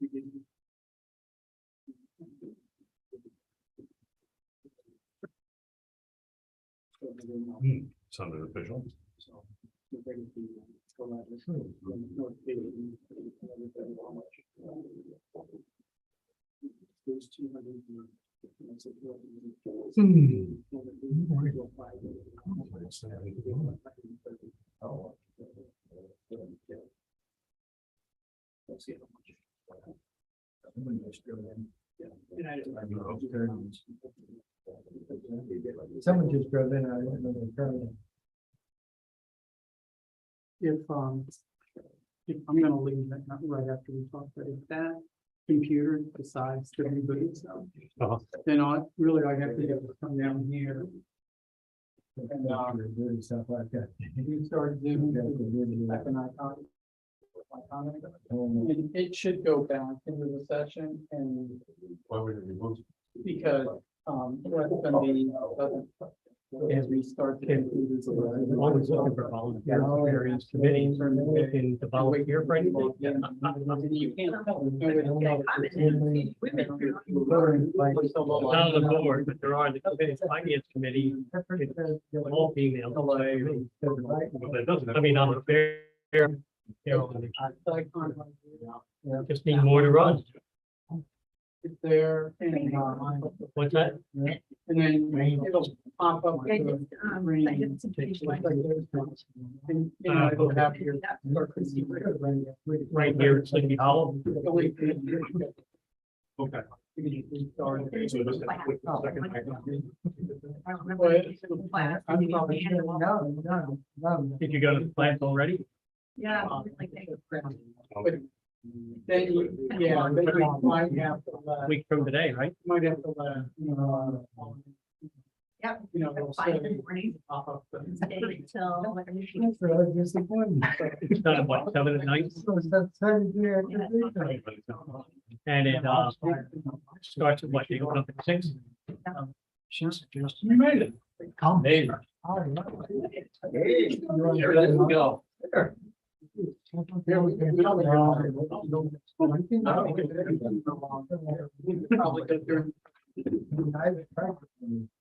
It's under official. There's 200. Oh. Let's see how much. Someone just drove in. I don't know the current. If I'm gonna leave that right after we talk, but if that computer decides to reboot itself, then I have to get to come down here. And stuff like that. You start doing like an icon. And it should go back into the session and Why would it be moved? because what's gonna be as we start to Always looking for volunteer experience committees or looking to volunteer for anything. you can't tell. Not on the board, but there are the committee, finance committee, all female. But it doesn't, I mean, I'm a fair, you know, just need more to run. There and What's that? and then it'll pop up. Yeah, with just, the green and, you know, it'll have your. Right here, it's Sleepy Hollow. Okay. So just a quick second. Did you go to the plant already? Yeah. But then you, yeah, then you might have to, A week from today, right? might have to, Yep. you know, they'll Five in say. the morning. Pop up the- Stay till. It's done at what, 7 at night? And it starts at what, they open up at 6? You made it. Come, Dave. Hey. Here, let's go. Probably go through. If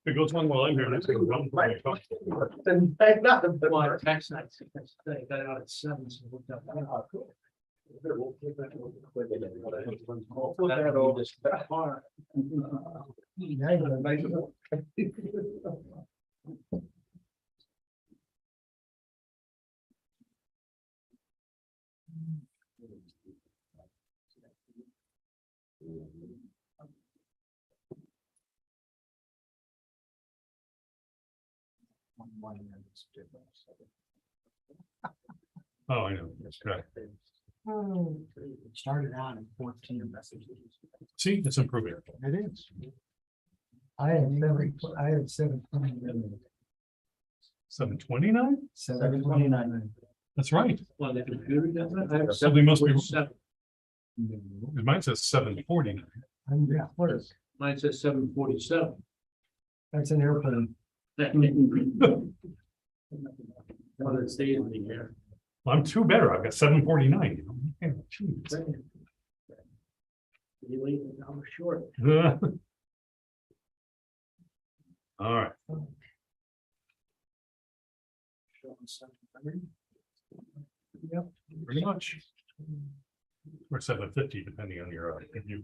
it goes on while I'm here, that's gonna run. Well, tax nights, they got out at 7, so we'll do Oh, I know, that's correct. Started out at 14 messages. See, it's improving. It is. I had 729. 729? 729. That's right. Well, the computer does that? Something must be, mine says 749. I'm yeah, close. Mine says 7:47. That's an airplane. Well, it stays in the air. I'm two better. I've got 749. Yeah, geez. You leave it, I'm short. All right. Yep. Pretty much. Or 750, depending on your review.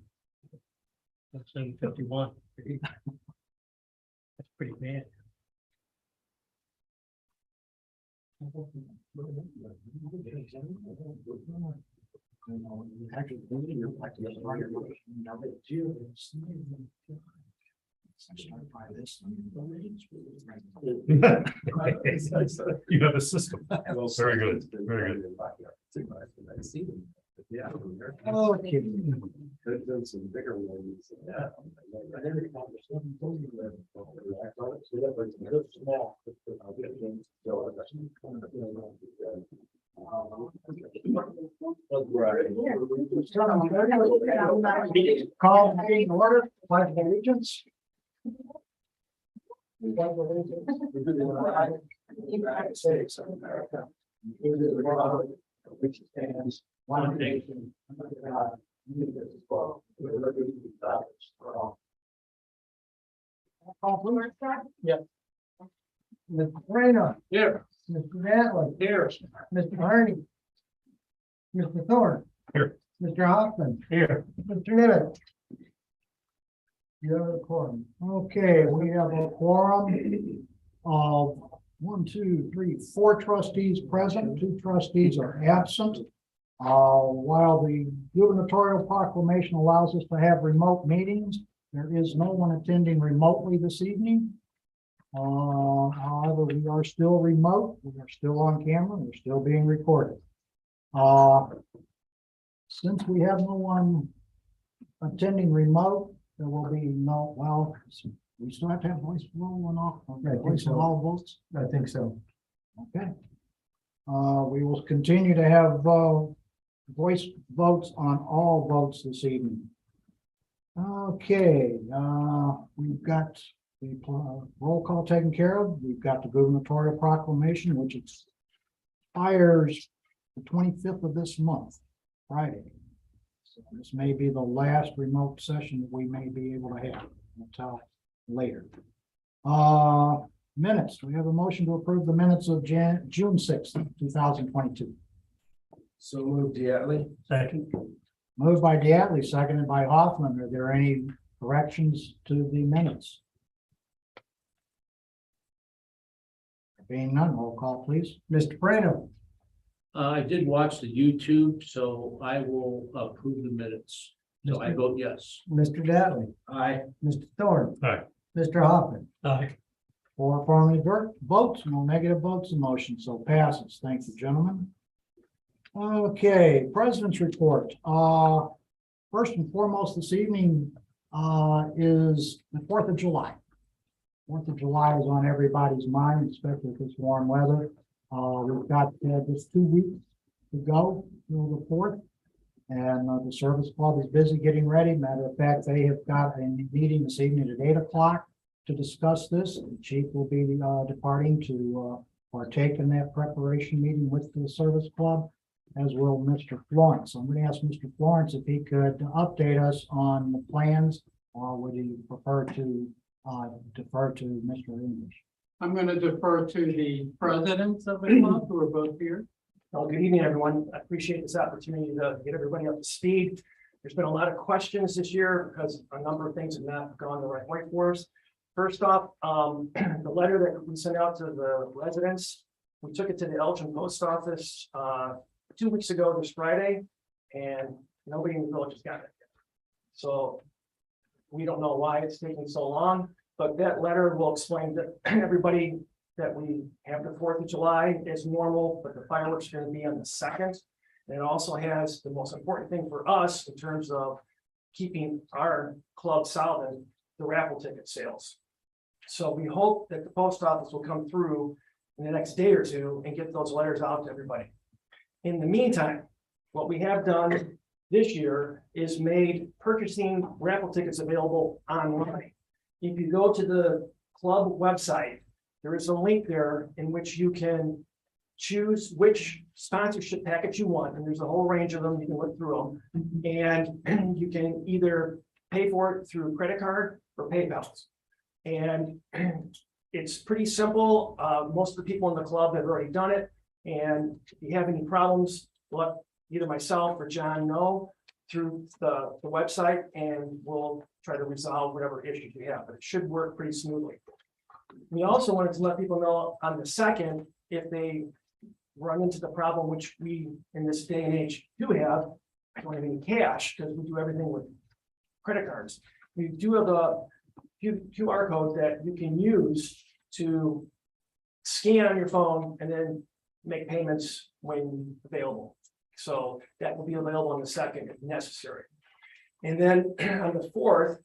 That's 7:51. That's pretty bad. You have a system. Very good. Very good. Yeah. Okay. There's been some bigger ones. Yeah. Call meeting order, pledge of allegiance. United States of America. Which stands one nation, under God, Yeah. Mr. Moreno. Here. Mr. Ratliff. Here. Mr. Harney. Mr. Thorne. Here. Mr. Hoffman. Here. Mr. Nimitz. You have a quorum. Okay, we have a quorum of 4 trustees present, 2 trustees are absent. While the gubernatorial proclamation allows us to have remote meetings, there is no one attending remotely this evening. However, we are still remote, we are still on camera, we're still being recorded. Since we have no one attending remote, there will be no, well, we still have to have voice roll and off. Voice and all votes? I think so. Okay. We will continue to have voice votes on all votes this evening. Okay, we've got the roll call taken care of. We've got the gubernatorial proclamation, which expires the 25th of this month, Friday. So this may be the last remote session that we may be able to have until later. Minutes. Do we have a motion to approve the minutes of June 6th, 2022? So moved, Diatley. Second. Moved by Diatley, seconded by Hoffman. Are there any corrections to the minutes? Being none, roll call, please. Mr. Moreno. I did watch the YouTube, so I will approve the minutes. So I vote yes. Mr. Diatley. Aye. Mr. Thorne. Aye. Mr. Hoffman. Aye. 4 affirmative votes, no negative votes, the motion so passes. Thank you, gentlemen. Okay, President's report. First and foremost this evening is the 4th of July. 4th of July is on everybody's mind, especially with this warm weather. We've got just 2 weeks to go till the 4th. And the service club is busy getting ready. Matter of fact, they have got a meeting this evening at 8 o'clock to discuss this. The chief will be departing to partake in that preparation meeting with the service club, as will Mr. Florence. I'm going to ask Mr. Florence if he could update us on the plans, or would he prefer to defer to Mr. English? I'm going to defer to the presidents of the club who are both here. Well, good evening, everyone. I appreciate this opportunity to get everybody up to speed. There's been a lot of questions this year because a number of things have not gone the right way for us. First off, the letter that we sent out to the residents, we took it to the Elgin post office 2 weeks ago this Friday, and nobody in the village has got it yet. So we don't know why it's taking so long, but that letter will explain to everybody that we have the 4th of July as normal, but the fireworks are going to be on the 2nd. And it also has the most important thing for us in terms of keeping our club solvent, the raffle ticket sales. So we hope that the post office will come through in the next day or two and get those letters out to everybody. In the meantime, what we have done this year is made purchasing raffle tickets available online. If you go to the club website, there is a link there in which you can choose which sponsorship package you want, and there's a whole range of them. You can look through them, and you can either pay for it through credit card or PayPal. And it's pretty simple. Most of the people in the club have already done it, and if you have any problems, let either myself or John know through the website, and we'll try to resolve whatever issues we have, but it should work pretty smoothly. We also wanted to let people know on the 2nd, if they run into the problem, which we in this day and age do have, I don't have any cash because we do everything with credit cards. We do have a QR code that you can use to scan on your phone and then make payments when available. So that will be available on the 2nd if necessary. And then on the 4th,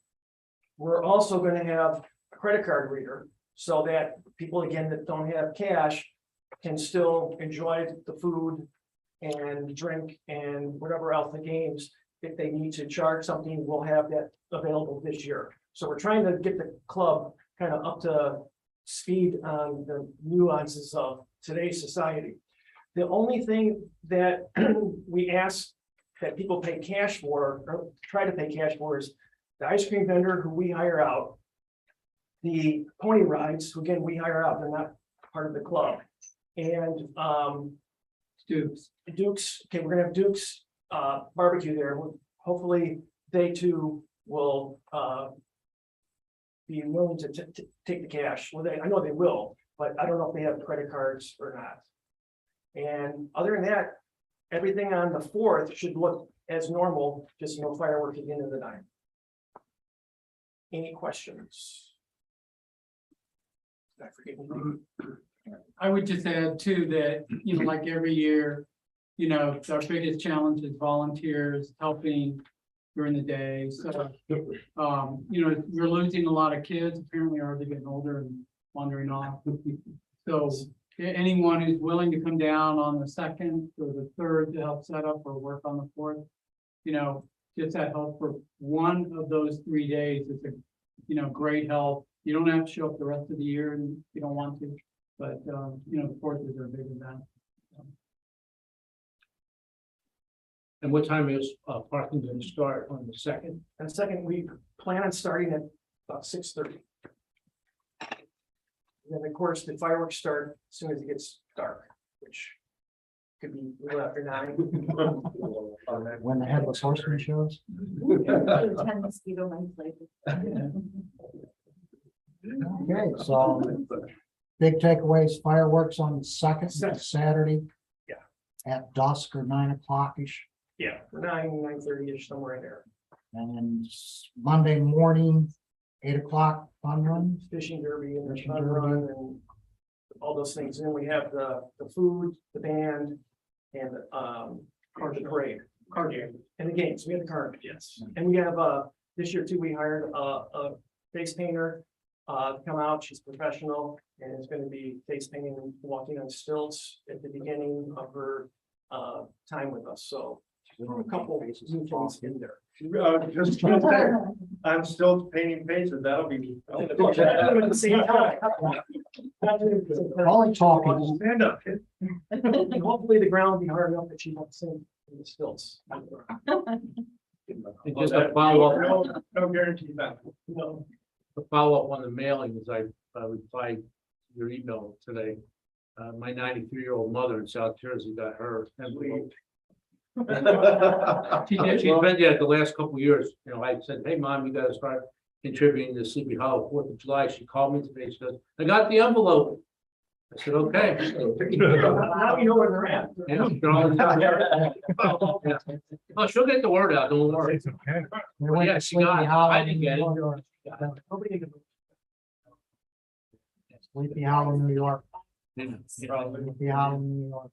we're also going to have a credit card reader so that people, again, that don't have cash can still enjoy the food and drink and whatever else, the games. If they need to charge something, we'll have that available this year. So we're trying to get the club kind of up to speed on the nuances of today's society. The only thing that we ask that people pay cash for, or try to pay cash for, is the ice cream vendor who we hire out. The pony rides, who again, we hire out, they're not part of the club. And Dukes. Duke's, okay, we're gonna have Duke's barbecue there. Hopefully, they too will be willing to take the cash. Well, I know they will, but I don't know if they have credit cards or not. And other than that, everything on the 4th should look as normal, just no fireworks at the end of the night. Any questions? Did I forget anything? I would just add too that, you know, like every year, you know, our biggest challenge is volunteers helping during the day. So, you know, we're losing a lot of kids. Apparently, are they getting older and wandering off? So anyone who's willing to come down on the 2nd or the 3rd to help set up or work on the 4th, you know, just that help for one of those 3 days is a, you know, great help. You don't have to show up the rest of the year and you don't want to, but, you know, the 4th is a big event. And what time is parking going to start on the 2nd? And second, we plan on starting at about 6:30. Then, of course, the fireworks start as soon as it gets dark, which could be a little after 9. When the headless horseman shows. 10 mosquito bites later. Okay, so big takeaways, fireworks on the 2nd, Saturday. Yeah. At dusk or 9 o'clock-ish. Yeah, 9:30-ish, somewhere in there. And then Monday morning, 8 o'clock fun run. Fishing derby and the Fishing fun derby. run and all those things. And then we have the food, the band, and the parade. Card game. And the games. We have the card, yes. And we have this year too, we hired a face painter to come out. She's professional and is going to be face painting and walking on stilts at the beginning of her time with us. So a couple of new things in there. Just gonna say, I'm still painting faces, that'll be. At the same time. Only talking. Stand up. And hopefully the ground will be hard enough that she won't sink in the stilts. And just a follow-up, No guarantee that. No. a follow-up on the mailings, I replied to your email today. My 93-year-old mother in South Jersey got her envelope. She's been there the last couple of years. You know, I said, hey, Mom, you gotta start contributing to Sleepy Hollow 4th of July. She called me today. She goes, I got the envelope. I said, okay. Now you know where they're at. Yeah, they're all- Yeah. Oh, she'll get the word out, don't worry. It's okay. They went Yeah, to she got Sleepy it. Hollow I didn't get it. New York. Nobody can- Sleepy Hollow, New York. Yeah. Sleepy Hollow, New York.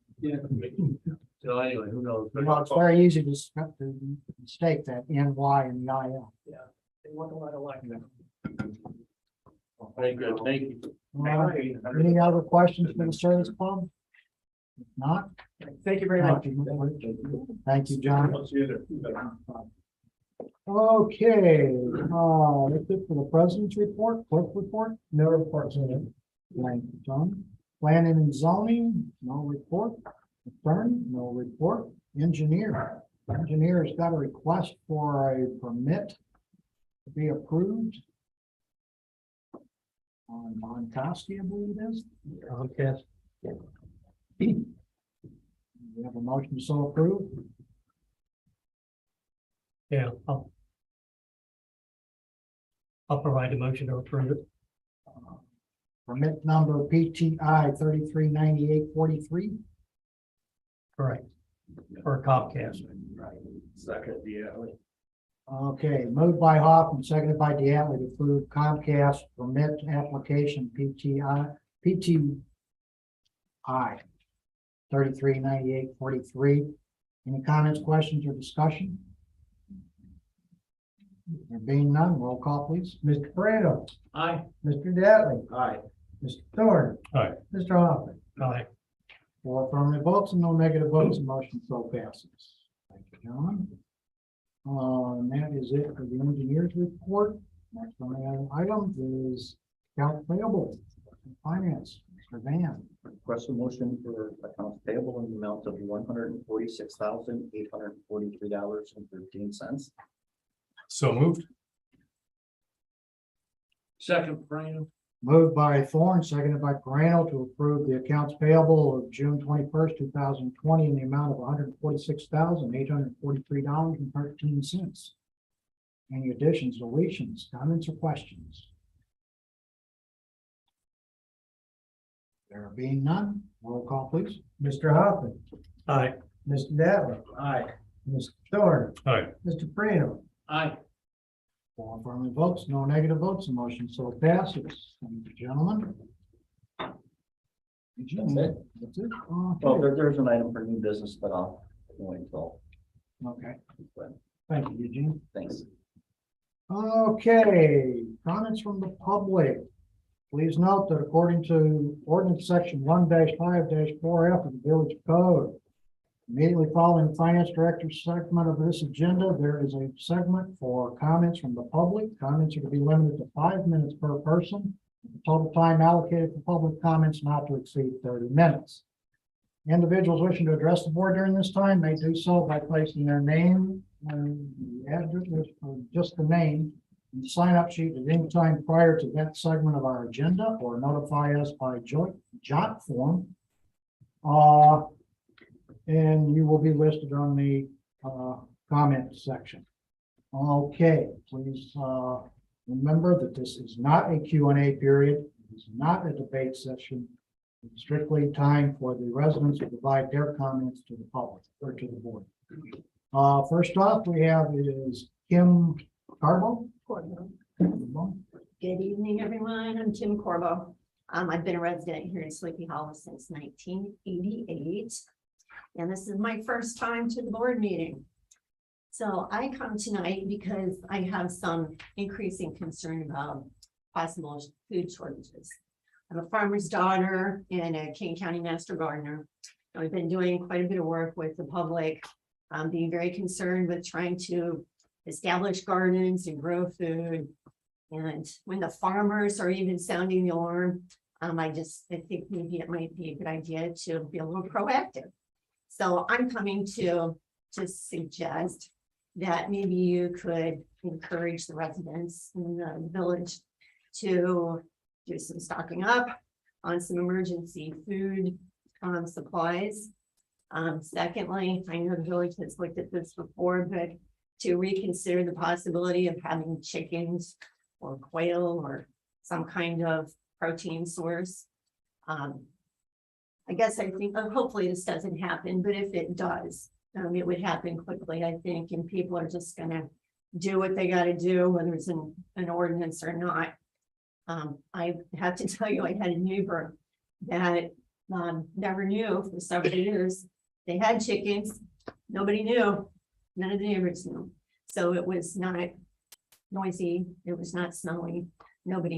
So anyway, who knows? Well, it's very easy to mistake that NY and the IL. They want a lot of like that. Very good, thank you. All right. Any other questions for the service club? If not, Thank you very thank much. you. Thank you, John. I'll see you there. Okay, that's it for the president's report, clerk report. No reports in it. Thank you, John. Planning and zoning, no report. Attorney, no report. Engineer's got a request for a permit to be approved. On Koski, I believe it is. Okay. We have a motion to so approve. Yeah, I'll provide a motion to approve it. Permit number PTI 339843. Correct. For Comcast. Second, yeah. Okay, moved by Hoffman, seconded by Deanne to approve Comcast permit application PTI 339843. Any comments, questions, or discussion? There being none, roll call, please. Mr. Parado, Aye. Mr. Dattley, Aye. Mr. Thorne. Aye. Mr. Hoffman. Aye. 4 affirmative votes and no negative votes, the motion so passes. Thank you, gentlemen. And that is it for the engineer's report. Next on the item is account payable and finance. Mr. Van, Request a motion for accounts payable in the amount of $146,843.13. So moved. Second, Brian. moved by Thorne, seconded by Morano to approve the accounts payable of June 21st, 2020 in the amount of $146,843.13. Any additions, deletions, comments, or questions? There being none, roll call please. Mr. Hoffman, Aye. Mr. Dattley, Aye. Mr. Thorne, Aye. Mr. Prano, Aye. 4 affirmative votes, no negative votes, the motion so passes. Thank you, gentlemen. That's it. That's it. Well, Okay. there's an item for new business, but I'll wait until. Okay. Thank you, Eugene. Thanks. Okay, comments from the public. Please note that according to ordinance section 1-5-4F of the Village Code, immediately following the finance director's segment of this agenda, there is a segment for comments from the public. Comments are to be limited to 5 minutes per person. The total time allocated for public comments not to exceed 30 minutes. Individuals wishing to address the board during this time may do so by placing their name and the address, or just the name, in the sign-up sheet at any time prior to that segment of our agenda, or notify us by jot form. And you will be listed on the comment section. Okay, please remember that this is not a Q&A period. It is not a debate session. It's strictly time for the residents to provide their comments to the public or to the board. First off, we have is Kim Carbo. Good evening, everyone. I'm Kim Corbo. I've been a resident here in Sleepy Hollow since 1988. And this is my first time to the board meeting. So I come tonight because I have some increasing concern about possible food shortages. I'm a farmer's daughter and a King County Master Gardener. I've been doing quite a bit of work with the public, being very concerned with trying to establish gardens and grow food. And when the farmers are even sounding the alarm, I think maybe it might be a good idea to be a little proactive. So I'm coming to just suggest that maybe you could encourage the residents in the village to do some stocking up on some emergency food supplies. Secondly, I know the village has looked at this before, but to reconsider the possibility of having chickens or quail or some kind of protein source. I guess I think hopefully this doesn't happen, but if it does, it would happen quickly, I think, and people are just gonna do what they gotta do, whether it's an ordinance or not. I have to tell you, I had a neighbor that never knew for several years. They had chickens, nobody knew, none of the neighbors knew. So it was not noisy, it was not smelly, nobody